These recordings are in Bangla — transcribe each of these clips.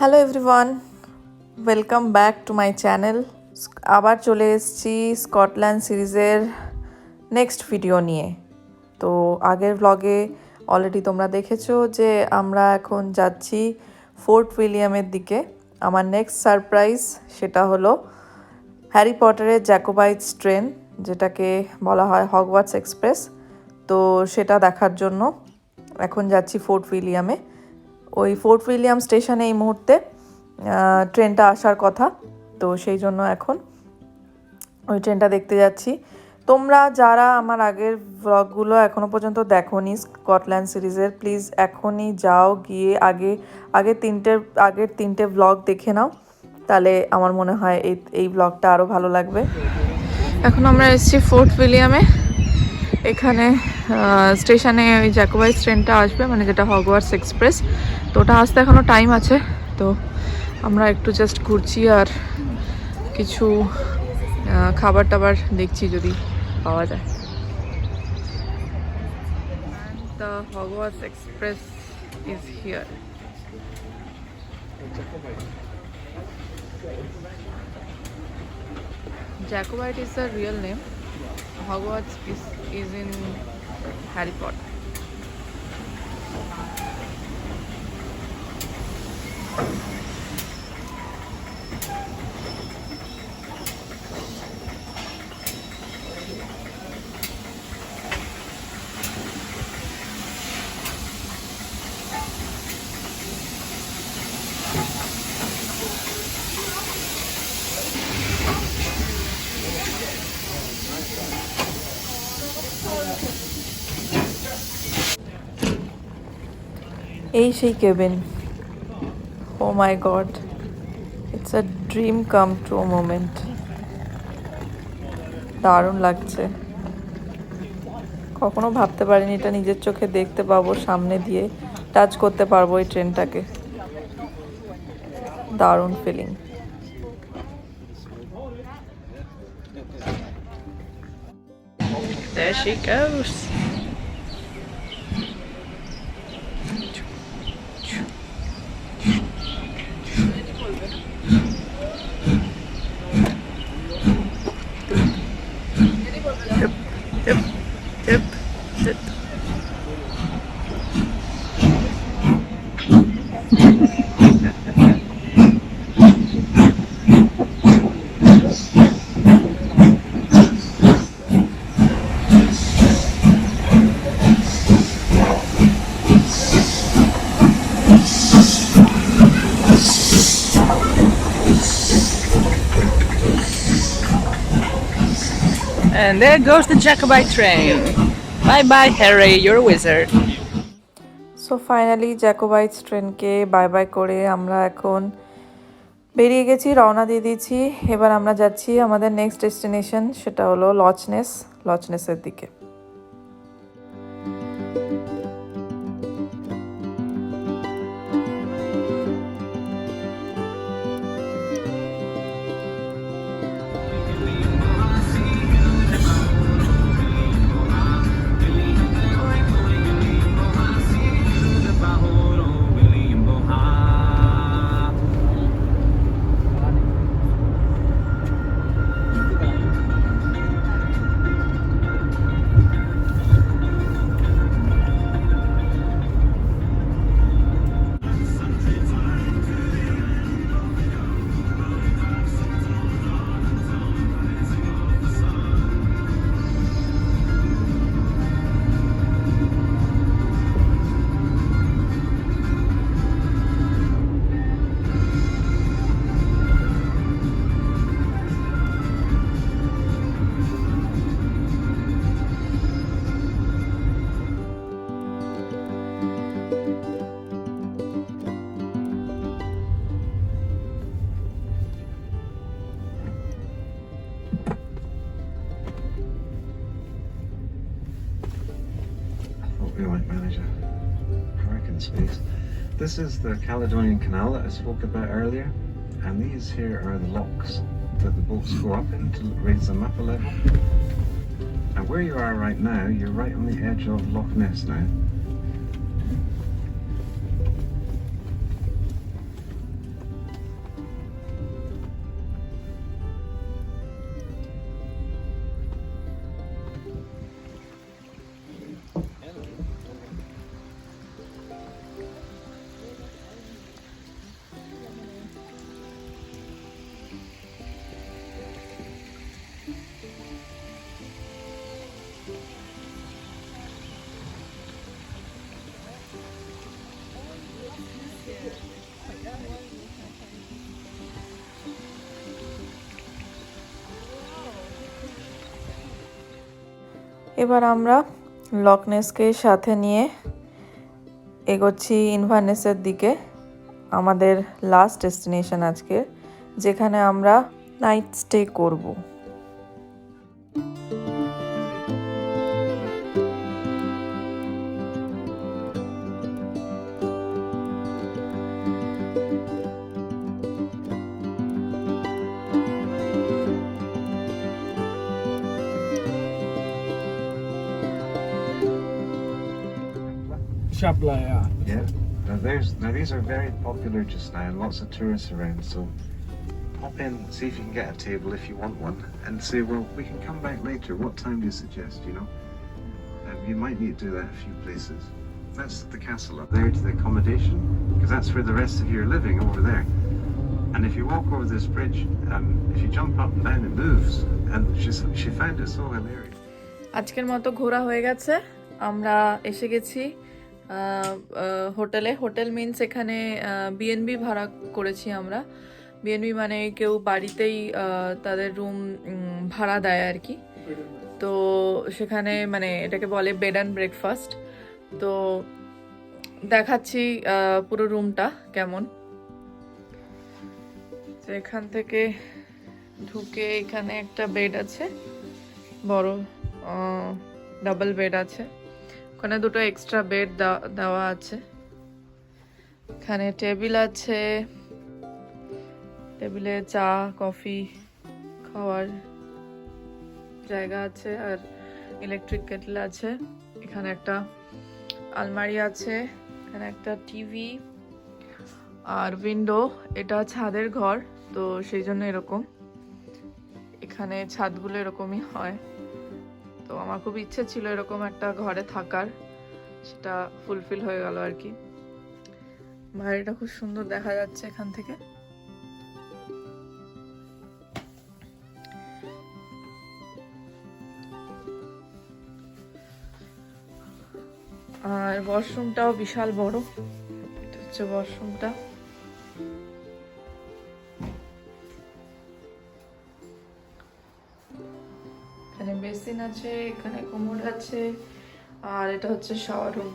Hello everyone, welcome back to my channel. আবার চলে এসেছি স্কটল্যান্ড সিরিজের নেক্সট ভিডিও নিয়ে। তো আগের ব্লগে অলরেডি তোমরা দেখেছো যে আমরা এখন যাচ্ছি ফোর্ট উইলিয়ামের দিকে। আমার নেক্সট সারপ্রাইজ সেটা হলো হ্যারি পটারের জ্যাকোবাইটস ট্রেন, যেটাকে বলা হয় হগওয়ার্টস এক্সপ্রেস। তো সেটা দেখার জন্য এখন যাচ্ছি ফোর্ট উইলিয়ামে। ওই ফোর্ট উইলিয়াম স্টেশনে এই মুহূর্তে ট্রেনটা আসার কথা, তো সেই জন্য এখন ওই ট্রেনটা দেখতে যাচ্ছি। তোমরা যারা আমার আগের ব্লগগুলো এখনও পর্যন্ত দেখোনি স্কটল্যান্ড সিরিজের, প্লিজ এখনই যাও, গিয়ে আগের তিনটে ব্লগ দেখে নাও, তাহলে আমার মনে হয় এই ব্লগটা আরও ভালো লাগবে। এখন আমরা এসেছি ফোর্ট উইলিয়ামে। এখানে স্টেশনে ওই জ্যাকোবাইটস ট্রেনটা আসবে, মানে যেটা হগওয়ার্টস এক্সপ্রেস। তো ওটা আসতে এখনও টাইম আছে, তো আমরা একটু জাস্ট ঘুরছি আর কিছু খাবার টাবার দেখছি যদি পাওয়া যায়। The Hogwarts express is here. Jacobite is the real name. Hogwarts is in Harry Potter. এই সেই cabin. Oh my god, it's a dream come true moment. দারুণ লাগছে, কখনো ভাবতে পারিনি এটা নিজের চোখে দেখতে পাবো, সামনে দিয়ে টাচ করতে পারবো এই ট্রেনটাকে। দারুণ feeling. There she goes. And there goes the Jacobite train. Bye bye Harry, you're a wizard. So finally Jacobites ট্রেনকে বাই বাই করে আমরা এখন বেরিয়ে গেছি, রওনা দিয়ে দিয়েছি। এবার আমরা যাচ্ছি আমাদের নেক্সট ডেস্টিনেশন, সেটা হলো লচনেসের দিকে। We might manage a parking space. This is the Caledonian Canal that I spoke about earlier, and these here are the locks that the boats go up in to raise them up a level. And where you are right now, you're right on the edge of Loch Ness now. এবার আমরা লকনেসকে সাথে নিয়ে এগোচ্ছি ইনভারনেসের দিকে, আমাদের লাস্ট ডেস্টিনেশন আজকে, যেখানে আমরা নাইট স্টে করব। Shabla, yeah. Yeah. Now these are very popular just now, and lots of tourists around. So pop in, see if you can get a table if you want one, and say, well, we can come back later. What time do you suggest? You know, you might need to do that in a few places. That's the castle up there to the accommodation, because that's where the rest of you are living over there. And if you walk over this bridge, if you jump up and down, it moves. And she found it so hilarious. আজকের মতো ঘোরা হয়ে গেছে, আমরা এসে গেছি হোটেলে। হোটেল মিনস এখানে বিএনবি ভাড়া করেছি আমরা। বিএনবি মানে কেউ বাড়িতেই তাদের রুম ভাড়া দেয় আর কি। তো সেখানে মানে এটাকে বলে বেড অ্যান্ড ব্রেকফাস্ট। তো দেখাচ্ছি পুরো রুমটা কেমন। তো এখান থেকে ঢুকে এখানে একটা বেড আছে, বড় ডাবল বেড আছে, ওখানে দুটো এক্সট্রা বেড দেওয়া আছে। এখানে টেবিল আছে, টেবিলে চা কফি খাওয়ার জায়গা আছে, আর ইলেকট্রিক কেটল আছে। এখানে একটা আলমারি আছে, এখানে একটা টিভি আর উইন্ডো। এটা ছাদের ঘর, তো সেই জন্য এরকম, এখানে ছাদগুলো এরকমই হয়। তো আমার খুব ইচ্ছে ছিল এরকম একটা ঘরে থাকার, সেটা ফুলফিল হয়ে গেল আর কি। বাইরেটা খুব সুন্দর দেখা যাচ্ছে এখান থেকে। আর ওয়াশরুমটাও বিশাল বড়, এটা হচ্ছে ওয়াশরুমটা। এখানে বেসিন আছে, এখানে কোমোড আছে, আর এটা হচ্ছে শাওয়ার রুম।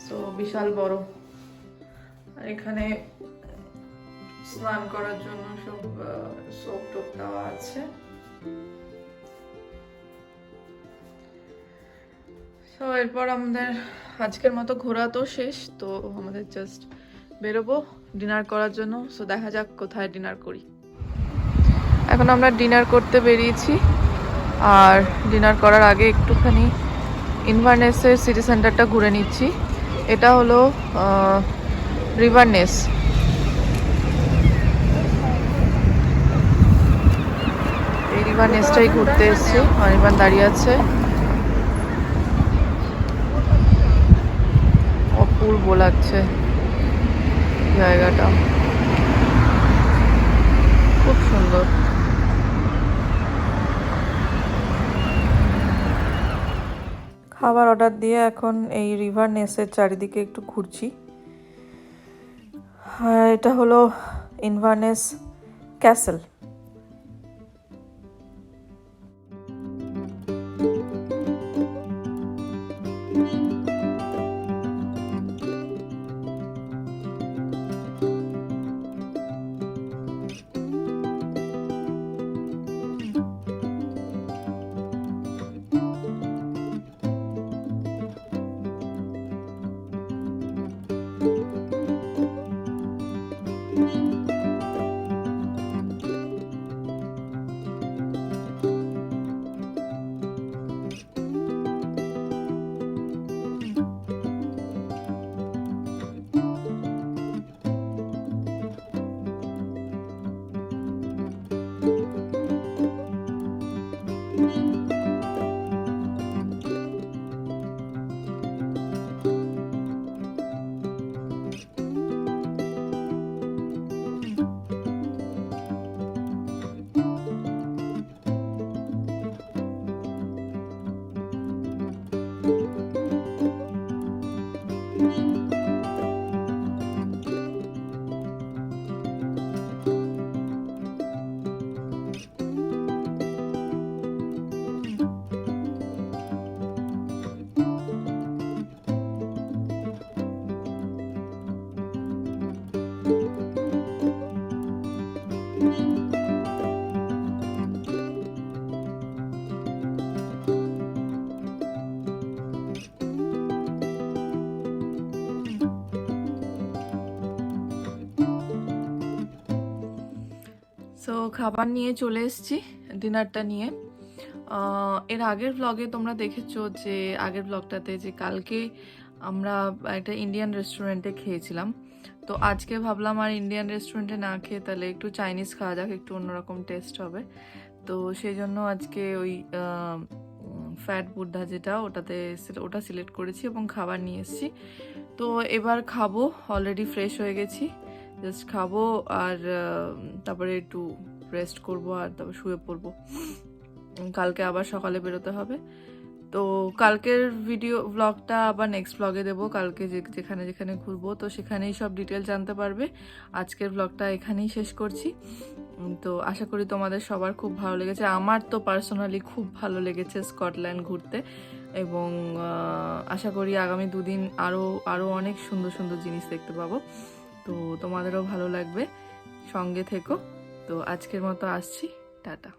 সো বিশাল বড়। আর এখানে স্নান করার জন্য সব সোপ টোপ দেওয়া আছে। তো এরপর আমাদের আজকের মতো ঘোরা তো শেষ, তো আমাদের জাস্ট বেরোবো ডিনার করার জন্য। সো দেখা যাক কোথায় ডিনার করি। এখন আমরা ডিনার করতে বেরিয়েছি, আর ডিনার করার আগে একটুখানি ইনভারনেসের সিটি সেন্টারটা ঘুরে নিচ্ছি। এটা হলো রিভার নেস। এই রিভার নেসটাই ঘুরতে এসেছি। অনির্বাণ দাঁড়িয়ে আছে, অপূর্ব লাগছে জায়গাটা, খুব সুন্দর। খাবার অর্ডার দিয়ে এখন এই রিভার নেসের চারিদিকে একটু ঘুরছি। এটা হলো ইনভারনেস ক্যাসেল। সো খাবার নিয়ে চলে এসেছি, ডিনারটা নিয়ে। এর আগের ব্লগে তোমরা দেখেছো যে আগের ব্লগটাতে যে কালকে আমরা একটা ইন্ডিয়ান রেস্টুরেন্টে খেয়েছিলাম। তো আজকে ভাবলাম আর ইন্ডিয়ান রেস্টুরেন্টে না খেয়ে তাহলে একটু চাইনিজ খাওয়া যাক, একটু অন্যরকম টেস্ট হবে। তো সেই জন্য আজকে ওই ফ্যাট বুদ্ধা যেটা ওটা সিলেক্ট করেছি এবং খাবার নিয়ে এসেছি। তো এবার খাবো, অলরেডি ফ্রেশ হয়ে গেছি, জাস্ট খাবো আর তারপরে একটু রেস্ট করব আর তারপর শুয়ে পড়বো। কালকে আবার সকালে বেরোতে হবে। তো কালকের ব্লগটা আবার নেক্সট ব্লগে দেবো। কালকে যেখানে যেখানে ঘুরবো তো সেখানেই সব ডিটেল জানতে পারবে। আজকের ব্লগটা এখানেই শেষ করছি। তো আশা করি তোমাদের সবার খুব ভালো লেগেছে। আমার তো পার্সোনালি খুব ভালো লেগেছে স্কটল্যান্ড ঘুরতে, এবং আশা করি আগামী দুদিন আরও অনেক সুন্দর সুন্দর জিনিস দেখতে পাবো। তো তোমাদেরও ভালো লাগবে, সঙ্গে থেকো। তো আজকের মতো আসছি, টাটা।